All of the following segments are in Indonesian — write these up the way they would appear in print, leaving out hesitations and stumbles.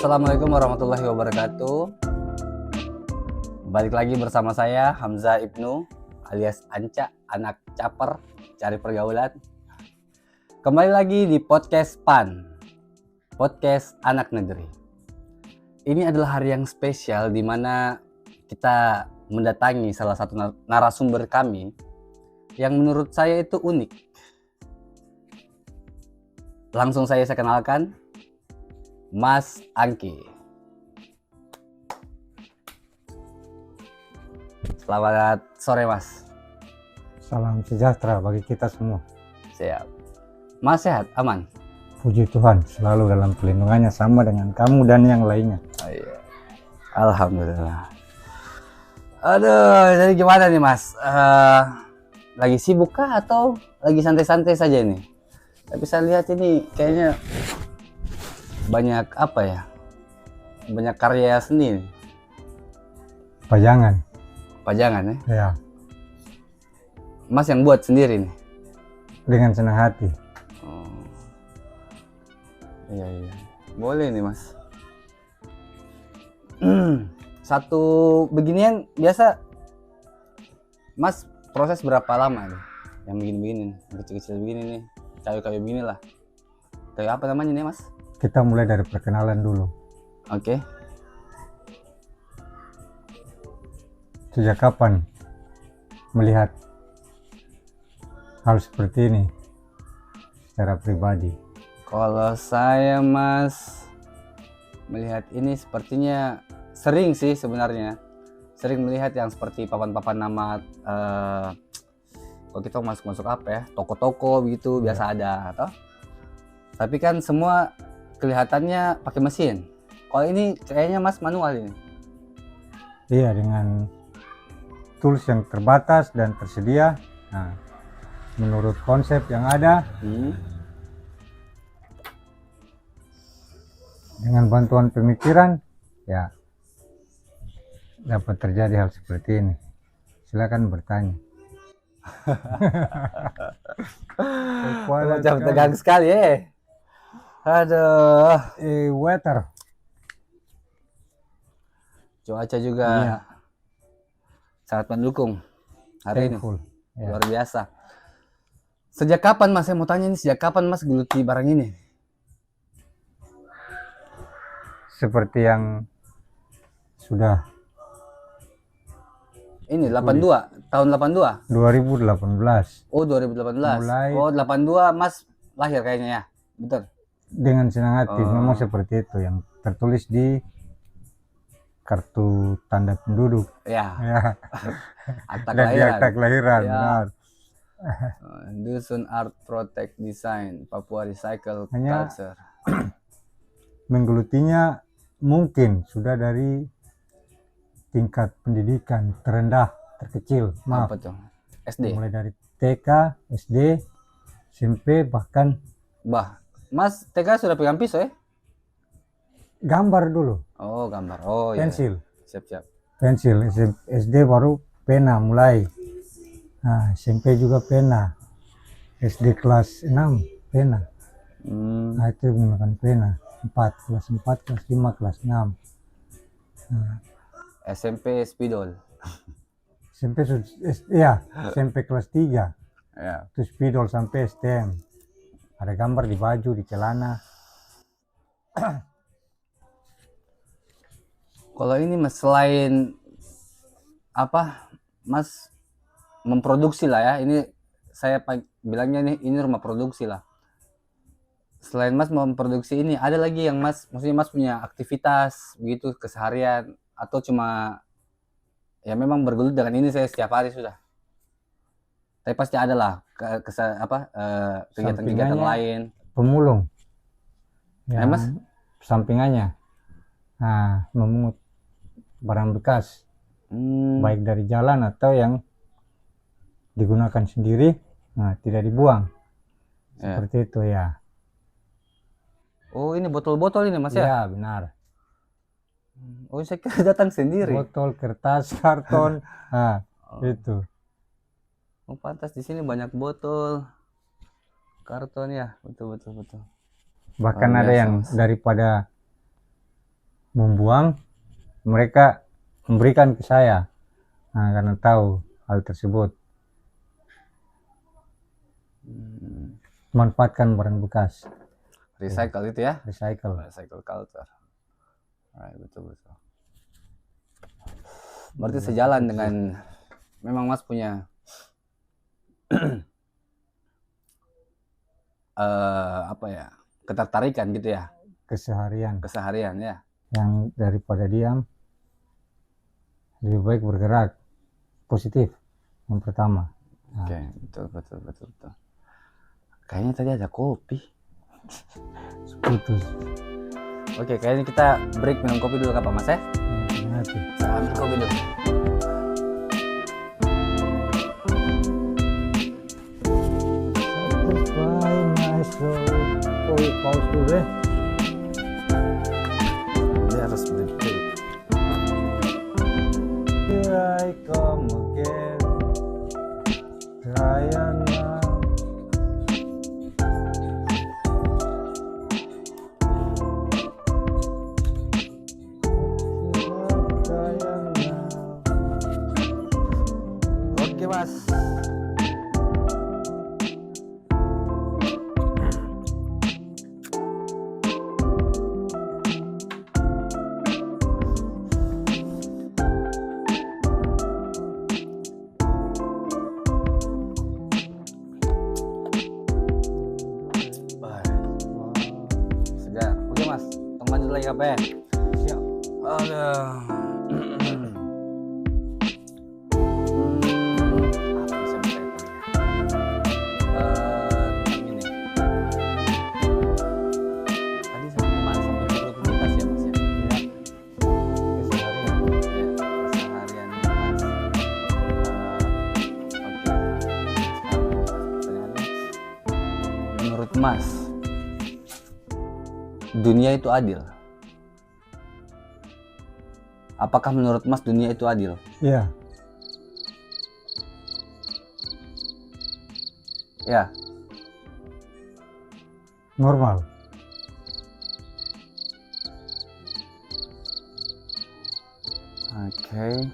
Assalamualaikum warahmatullahi wabarakatuh. Balik lagi bersama saya Hamzah Ibnu alias Anca, anak caper, cari pergaulan. Kembali lagi di podcast PAN, podcast anak negeri. Ini adalah hari yang spesial di mana kita mendatangi salah satu narasumber kami yang menurut saya itu unik. Langsung saya kenalkan, Mas Angki. Selamat sore, Mas. Salam sejahtera bagi kita semua. Siap. Mas sehat, aman? Puji Tuhan, selalu dalam perlindungannya sama dengan kamu dan yang lainnya. Oh, iya. Alhamdulillah. Aduh, jadi gimana nih, Mas? Lagi sibuk kah atau lagi santai-santai saja nih? Tapi saya lihat ini kayaknya banyak apa ya? Banyak karya seni nih. Pajangan. Pajangan ya? Ya, Mas yang buat sendiri nih? dengan senang hati. Oh. Iya. Boleh nih, Mas. Satu beginian biasa Mas proses berapa lama nih? Yang begini-begini nih, yang kecil-kecil begini nih. Kayu-kayu begini lah. Kayu apa namanya nih, Mas? Kita mulai dari perkenalan dulu. Oke. Sejak kapan melihat hal seperti ini secara pribadi? Kalau saya, Mas, melihat ini sepertinya sering sih sebenarnya. Sering melihat yang seperti papan-papan nama kalau kita masuk apa ya, toko-toko begitu biasa ada atau. Tapi kan semua kelihatannya pakai mesin. Kalau ini kayaknya Mas manual ini. Iya, dengan tools yang terbatas dan tersedia. Nah, menurut konsep yang ada, dengan bantuan pemikiran, ya dapat terjadi hal seperti ini. Silakan bertanya. Macam tegang sekali ya. Aduh. Weather. Cuaca juga sangat mendukung hari Thankful. ini. Luar biasa. Sejak kapan, Mas? Saya mau tanya nih, sejak kapan Mas geluti barang ini? Seperti yang sudah Ini 82, tahun 82. 2018. Oh, 2018. Mulai. Oh, 82 Mas lahir kayaknya ya. Betul. Dengan senang hati, Oh. memang seperti itu yang tertulis di kartu tanda penduduk. Ya. Ya. Akta Dan di kelahiran. akta kelahiran, Ya. benar. Dusun Art Protect Design Papua Recycle Hanya Culture. menggelutinya mungkin sudah dari tingkat pendidikan terendah, terkecil, Apa tuh? SD. mulai dari TK, SD, SMP, bahkan Bah, Mas TK sudah pegang pisau ya? gambar dulu, Oh, gambar. Oh, iya. pensil. Siap. Pensil. SD baru pena mulai. Nah, SMP juga pena. SD kelas 6 pena. Nah, itu menggunakan pena. 4, kelas 4, kelas 5, kelas 6. Nah, SMP spidol. SMP SMP kelas 3. Ya. Itu spidol sampai STM. Ada gambar di baju, di celana. Kalau ini Mas selain apa, Mas memproduksi lah ya. Ini saya bilangnya nih, ini rumah produksi lah. Selain Mas memproduksi ini, ada lagi yang maksudnya Mas punya aktivitas begitu keseharian atau cuma ya memang bergelut dengan ini saya setiap hari sudah. Tapi pasti ada lah kegiatan-kegiatan lain. Pemulung. Ya, Mas? Sampingannya. Nah, memungut barang bekas. Baik dari jalan atau yang digunakan sendiri, nah tidak dibuang. Seperti itu ya. Oh, ini botol-botol ini, Mas ya? Ya, benar. Oh, saya kira datang sendiri. Botol, kertas, karton. Nah, itu. Oh, pantas di sini banyak botol, karton ya. Betul. Bahkan ada yang daripada membuang, mereka memberikan ke saya. Nah, karena tahu hal tersebut. Manfaatkan barang bekas. Recycle itu ya? Recycle. Recycle culture. Right, betul. Berarti sejalan dengan memang Mas punya apa ya, ketertarikan gitu ya, keseharian ya, yang daripada diam lebih baik bergerak positif yang pertama. Oke, betul. Kayaknya tadi ada kopi. Putus. Oke, kayaknya kita break minum kopi dulu apa Mas ya? Nanti. Saya ambil kopi dulu. Satisfy my soul. Oh, pause dulu deh. Dia harus break. Here I come again. Ryan now. Oke Mas. Segar. Oke Mas, tunggu lanjut lagi apa ya? Siap. Aduh. Apa bisa berkaitan? Ini. Tadi sampai mana? Sampai rutinitas ya Mas ya? Ya. Keseharian. Ya, keseharian Mas. Oke. Sekarang pertanyaannya, menurut Mas, dunia itu adil? Apakah menurut Mas dunia itu adil? Iya. Ya. Normal. Oke.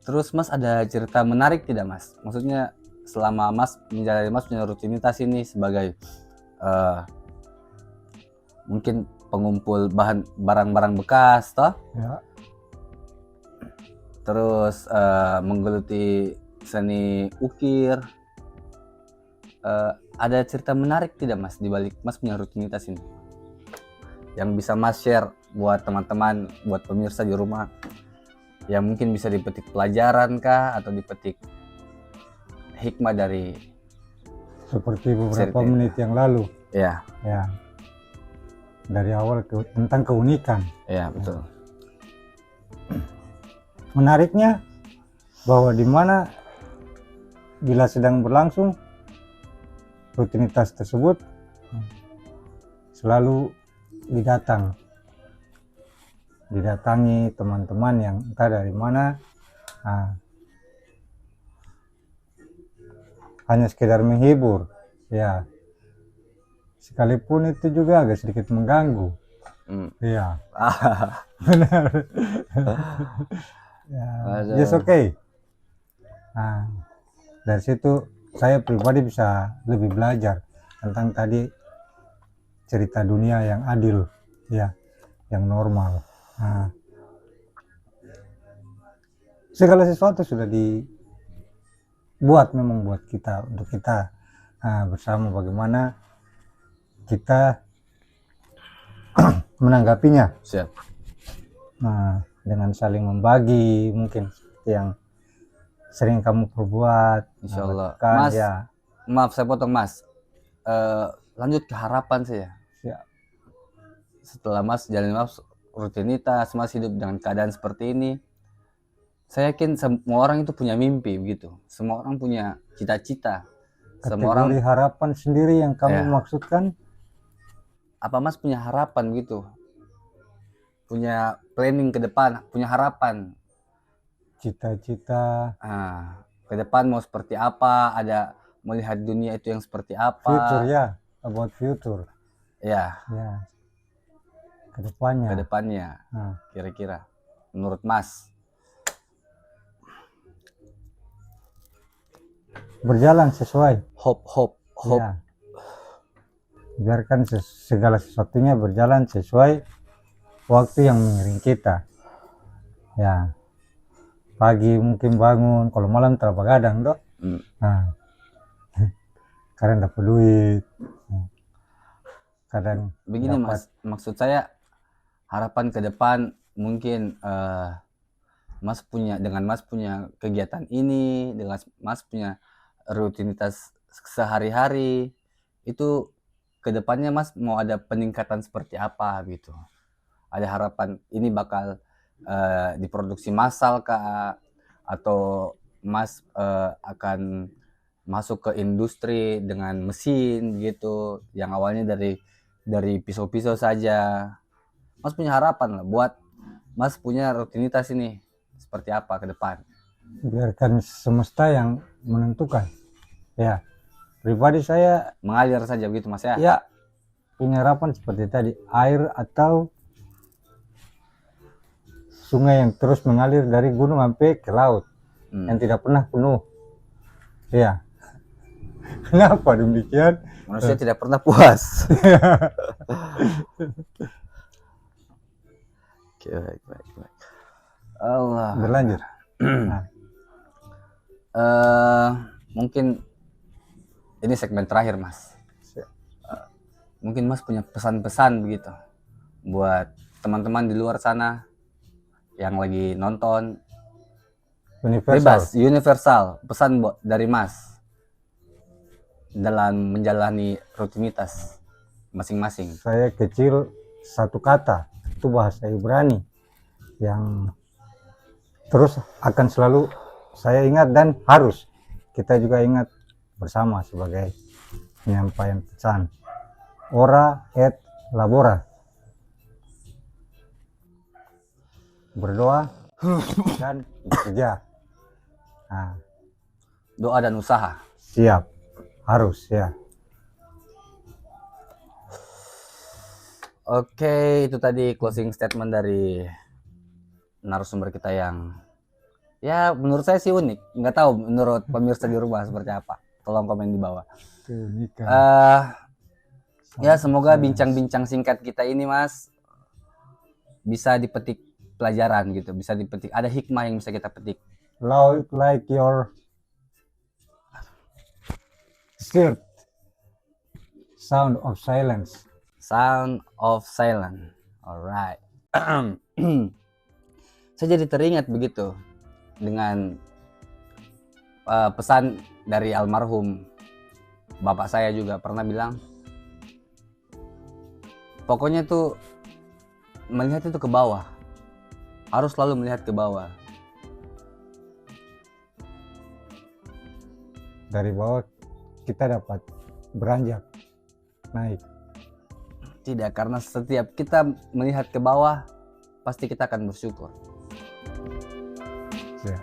Terus Mas ada cerita menarik tidak Mas? Maksudnya selama Mas punya rutinitas ini sebagai mungkin pengumpul barang-barang bekas toh? Ya. Terus menggeluti seni ukir. Ada cerita menarik tidak Mas di balik Mas punya rutinitas ini? Yang bisa Mas share buat teman-teman, buat pemirsa di rumah, yang mungkin bisa dipetik pelajaran kah atau dipetik hikmah dari Seperti beberapa cerita ini? menit yang lalu. Ya, Ya. Dari awal tentang keunikan. ya betul. Menariknya bahwa di mana bila sedang berlangsung rutinitas tersebut selalu didatangi teman-teman yang entah dari mana, hanya sekedar menghibur, ya, sekalipun itu juga agak sedikit mengganggu. Iya. Benar. Ya, Aduh. just okay. Nah, dari situ saya pribadi bisa lebih belajar tentang tadi cerita dunia yang adil, ya, yang normal. Nah, segala sesuatu sudah dibuat memang buat kita, untuk kita bersama bagaimana kita menanggapinya. Siap. Nah, dengan saling membagi mungkin seperti yang sering kamu perbuat. Insya Allah. lakukan, Mas, ya. maaf saya potong Mas. Lanjut ke harapan saya. Siap. Setelah Mas jalani rutinitas, Mas hidup dengan keadaan seperti ini, saya yakin semua orang itu punya mimpi begitu. Semua orang punya cita-cita. Semua orang. Kategori harapan sendiri yang kamu Ya. maksudkan? Apa Mas punya harapan gitu? Punya planning ke depan, punya harapan. Cita-cita. Ke depan mau seperti apa? Ada melihat dunia itu yang seperti apa? Future, ya, about future. Ya. Ya. ke depannya. ke depannya Nah, kira-kira menurut Mas? berjalan sesuai. Hope. Ya, biarkan segala sesuatunya berjalan sesuai waktu yang mengiring kita. Ya, pagi mungkin bangun, kalau malam terbegadang dok. Nah, kadang dapat duit, kadang Begini dapat. Mas, maksud saya harapan ke depan mungkin Mas punya kegiatan ini, dengan Mas punya rutinitas sehari-hari, itu ke depannya Mas mau ada peningkatan seperti apa gitu? Ada harapan ini bakal diproduksi massal kah, atau Mas akan masuk ke industri dengan mesin gitu, yang awalnya dari pisau-pisau saja. Mas punya harapan lah buat Mas punya rutinitas ini seperti apa ke depan? Biarkan semesta yang menentukan. Ya, pribadi saya Mengalir saja begitu Mas ya? ya punya harapan seperti tadi, air atau sungai yang terus mengalir dari gunung sampai ke laut, yang tidak pernah penuh. Ya, kenapa demikian? Manusia tidak pernah puas. Oke, baik. Allah. Berlanjut. Nah, Mungkin ini segmen terakhir Mas. Mungkin Mas punya pesan-pesan begitu buat teman-teman di luar sana yang lagi nonton. Bebas, universal, pesan dari Mas dalam menjalani rutinitas masing-masing. saya kecil satu kata, itu bahasa Ibrani yang terus akan selalu saya ingat dan harus kita juga ingat bersama sebagai penyampaian pesan. Ora et labora. Berdoa dan bekerja. Nah, Doa dan usaha. siap, harus ya. Oke, itu tadi closing statement dari narasumber kita yang ya menurut saya sih unik. Nggak tahu menurut pemirsa di rumah seperti apa. Tolong komen di bawah. Ya semoga bincang-bincang singkat kita ini Mas bisa dipetik pelajaran gitu, bisa dipetik, ada hikmah yang bisa kita petik. Loud like your shirt. Sound of silence. Sound of silence. Alright. Saya jadi teringat begitu dengan pesan dari almarhum bapak saya juga pernah bilang, pokoknya tuh melihat itu ke bawah, harus selalu melihat ke bawah. Dari bawah kita dapat beranjak naik. Tidak, karena setiap kita melihat ke bawah pasti kita akan bersyukur. Ya.